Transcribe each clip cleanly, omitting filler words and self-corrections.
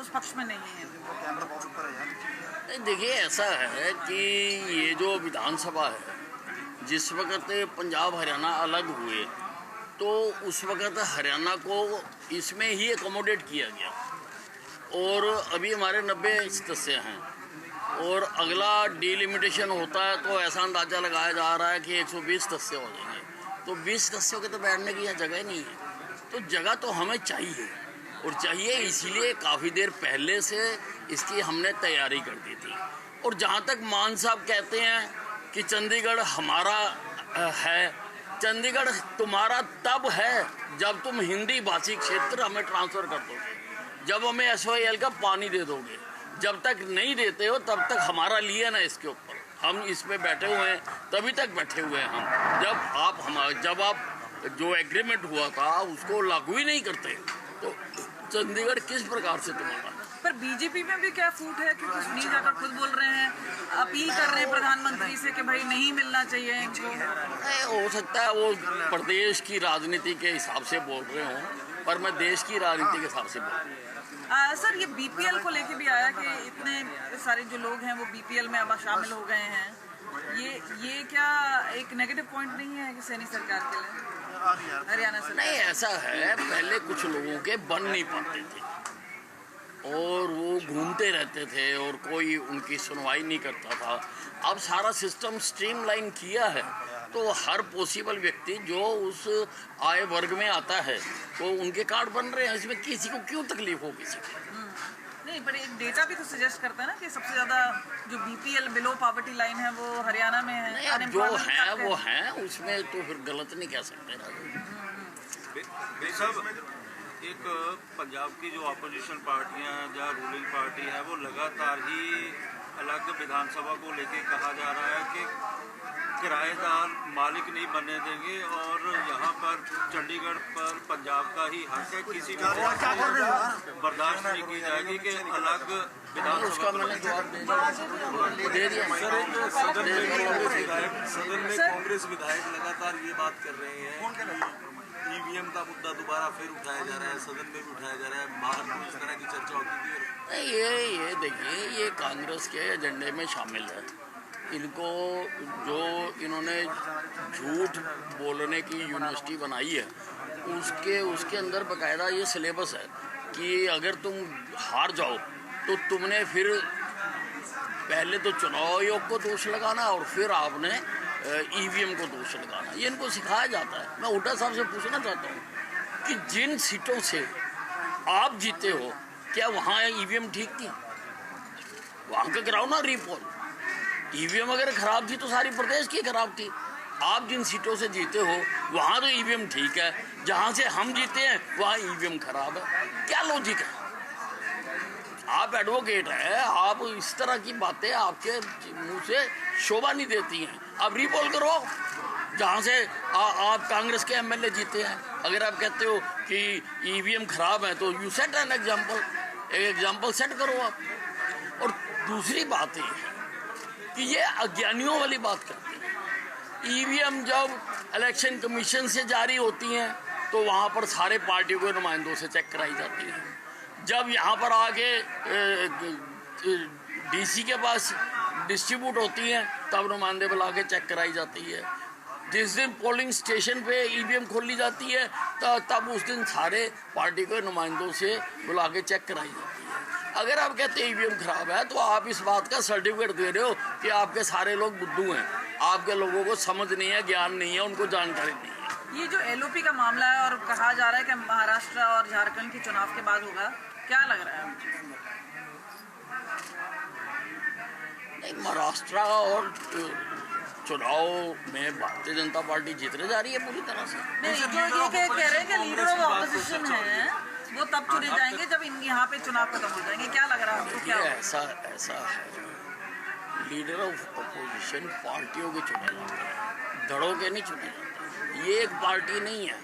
उस पक्ष में नहीं है? देखिए, ऐसा है कि ये जो विधानसभा है, जिस वक्त पंजाब हरियाणा अलग हुए तो उस वक्त हरियाणा को इसमें ही एकोमोडेट किया गया और अभी हमारे 90 सदस्य हैं और अगला डिलिमिटेशन होता है तो ऐसा अंदाज़ा लगाया जा रहा है कि 120 सदस्य हो जाएंगे। तो 20 सदस्यों के तो बैठने की यहाँ जगह नहीं है, तो जगह तो हमें चाहिए और चाहिए इसीलिए काफ़ी देर पहले से इसकी हमने तैयारी कर दी थी। और जहाँ तक मान साहब कहते हैं कि चंडीगढ़ हमारा है, चंडीगढ़ तुम्हारा तब है जब तुम हिंदी भाषी क्षेत्र हमें ट्रांसफ़र कर दोगे, जब हमें SOIL का पानी दे दोगे। जब तक नहीं देते हो तब तक हमारा लिए ना इसके ऊपर, हम इस पे बैठे हुए हैं, तभी तक बैठे हुए हैं हम। जब आप जो एग्रीमेंट हुआ था उसको लागू ही नहीं करते तो चंडीगढ़ किस प्रकार से तुम्हारा? पर बीजेपी में भी क्या फूट है, क्योंकि सुनील जाखड़ खुद बोल रहे हैं, अपील कर रहे हैं प्रधानमंत्री से कि भाई नहीं मिलना चाहिए इनको। हो सकता है वो प्रदेश की राजनीति के हिसाब से बोल रहे हों, पर मैं देश की राजनीति के हिसाब से बोल रहा हूँ। सर, ये BPL को लेके भी आया कि इतने सारे जो लोग हैं वो BPL में अब शामिल हो गए हैं, ये क्या एक नेगेटिव पॉइंट नहीं है कि सैनी सरकार के लिए, हरियाणा सरकार? नहीं, ऐसा है, पहले कुछ लोगों के बन नहीं पाते थे और वो घूमते रहते थे और कोई उनकी सुनवाई नहीं करता था। अब सारा सिस्टम स्ट्रीमलाइन किया है तो हर पॉसिबल व्यक्ति जो उस आय वर्ग में आता है तो उनके कार्ड बन रहे हैं, इसमें किसी को क्यों तकलीफ हो किसी को? नहीं, पर एक डेटा भी तो सजेस्ट करता है ना कि सबसे ज़्यादा जो BPL बिलो पॉवर्टी लाइन है वो हरियाणा में है। जो है वो है, उसमें तो फिर गलत नहीं कह सकते ना। एक पंजाब की जो अपोजिशन पार्टियां हैं या रूलिंग पार्टी है वो लगातार ही अलग विधानसभा को लेके कहा जा रहा है कि किराएदार मालिक नहीं बनने देंगे और यहाँ पर चंडीगढ़ पर पंजाब का ही हक है, किसी भी बर्दाश्त नहीं की जाएगी कि अलग उसका मैंने जवाब दे दिया। सदन में कांग्रेस विधायक लगातार ये बात कर रहे हैं, EVM का मुद्दा दोबारा फिर उठाया जा रहा है, सदन में भी उठाया जा रहा है, बाहर में इस तरह की चर्चा होती थी। ये देखिए, ये कांग्रेस के एजेंडे में शामिल है। इनको जो इन्होंने झूठ बोलने की यूनिवर्सिटी बनाई है उसके अंदर बकायदा ये सिलेबस है कि अगर तुम हार जाओ तो तुमने फिर पहले तो चुनाव आयोग को दोष लगाना और फिर आपने EVM को दोष लगाना। ये इनको सिखाया जाता है। मैं हुड्डा साहब से पूछना चाहता हूँ कि जिन सीटों से आप जीते हो क्या वहाँ EVM ठीक थी? वहाँ का कराओ ना रीपोल। EVM अगर खराब थी तो सारी प्रदेश की खराब थी। आप जिन सीटों से जीते हो वहाँ तो EVM ठीक है, जहाँ से हम जीते हैं वहाँ EVM खराब है। क्या लॉजिक है? आप एडवोकेट हैं, आप इस तरह की बातें आपके मुंह से शोभा नहीं देती हैं। आप रीपोल करो जहाँ से आप कांग्रेस के MLA जीते हैं। अगर आप कहते हो कि EVM खराब है तो यू सेट एन एग्जाम्पल, एक एग्जाम्पल सेट करो आप। और दूसरी बात ये है कि ये अज्ञानियों वाली बात करते हैं। EVM जब इलेक्शन कमीशन से जारी होती हैं तो वहाँ पर सारे पार्टियों के नुमाइंदों से चेक कराई जाती है। जब यहाँ पर आके DC के पास डिस्ट्रीब्यूट होती हैं तब नुमाइंदे बुला के चेक कराई जाती है। जिस दिन पोलिंग स्टेशन पे EVM खोली जाती है तब उस दिन सारे पार्टी के नुमाइंदों से बुला के चेक कराई जाती है। अगर आप कहते हैं EVM खराब है तो आप इस बात का सर्टिफिकेट दे रहे हो कि आपके सारे लोग बुद्धू हैं, आपके लोगों को समझ नहीं है, ज्ञान नहीं है, उनको जानकारी नहीं है। ये जो LOP का मामला है और कहा जा रहा है कि महाराष्ट्र और झारखंड के चुनाव के बाद होगा, क्या लग रहा है? नहीं, महाराष्ट्र और चुनाव में भारतीय जनता पार्टी जीतने जा रही है पूरी तरह से। नहीं, जो ये कह रहे हैं कि लीडर ऑफ ऑपोजिशन है वो तब चुने जाएंगे जब यहाँ पे चुनाव खत्म हो जाएंगे। क्या लग रहा है आपको? क्या ऐसा है, लीडर ऑफ ऑपोजिशन पार्टियों के चुने जाते हैं, धड़ों के नहीं चुने जाते। ये एक पार्टी नहीं है,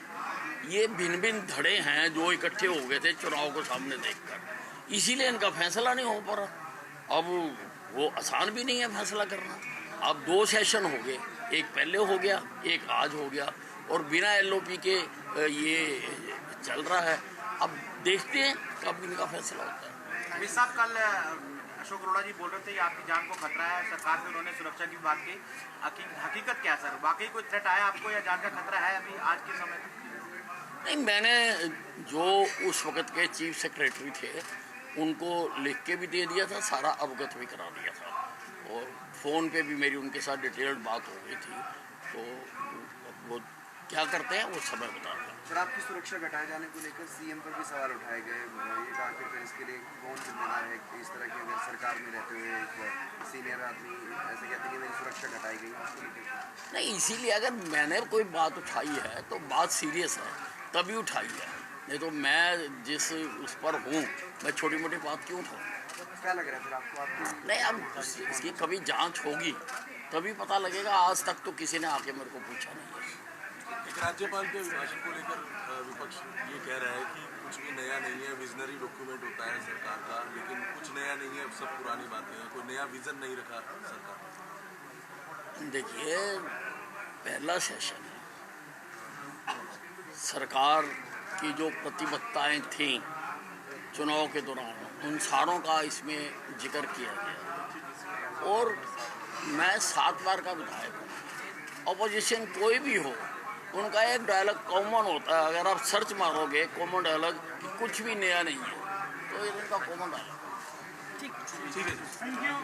ये भिन्न भिन्न धड़े हैं जो इकट्ठे हो गए थे चुनाव को सामने देखकर, इसीलिए इनका फैसला नहीं हो पा रहा। अब वो आसान भी नहीं है फैसला करना। अब 2 सेशन हो गए, एक पहले हो गया, एक आज हो गया और बिना LOP के ये चल रहा है। अब देखते हैं कब इनका फैसला होता है। अमित साहब कल अशोक अरोड़ा जी बोल रहे थे कि आपकी जान को खतरा है, सरकार से उन्होंने सुरक्षा की बात की। हकीकत क्या है सर, वाकई कोई थ्रेट आया आपको या जान का खतरा है अभी आज के समय में? नहीं, मैंने जो उस वक्त के चीफ सेक्रेटरी थे उनको लिख के भी दे दिया था, सारा अवगत भी करा दिया था, और फ़ोन पे भी मेरी उनके साथ डिटेल्ड बात हो गई थी। तो वो क्या करते हैं वो समय बताते हैं। सर, आपकी सुरक्षा घटाए जाने को लेकर सीएम पर भी सवाल उठाए गए। ये कहा कि फिर इसके लिए कौन जिम्मेदार है कि इस तरह की अगर सरकार में रहते हुए एक सीनियर आदमी ऐसे कहते हैं कि मेरी सुरक्षा घटाई गई? नहीं, इसीलिए अगर मैंने कोई बात उठाई है तो बात सीरियस है तभी उठाई है, नहीं तो मैं जिस उस पर हूँ मैं छोटी मोटी बात क्यों उठाऊँ? क्या लग रहा है फिर आपको? आपकी नहीं, अब इसकी कभी जांच होगी तभी पता लगेगा। आज तक तो किसी ने आके मेरे को पूछा नहीं है। एक राज्यपाल के अभिभाषण को लेकर विपक्ष ये कह रहा है कि कुछ भी नया नहीं है, विजनरी डॉक्यूमेंट होता है सरकार का, लेकिन कुछ नया नहीं है, अब सब पुरानी बातें हैं, कोई नया विजन नहीं रखा सरकार। देखिए, पहला सेशन है, सरकार की जो प्रतिबद्धताएं थीं चुनाव के दौरान उन सारों का इसमें जिक्र किया गया, और मैं 7 बार का विधायक हूँ। अपोजिशन कोई भी हो उनका एक डायलॉग कॉमन होता है। अगर आप सर्च मारोगे कॉमन डायलॉग कि कुछ भी नया नहीं है तो ये उनका कॉमन डायलॉग। ठीक है।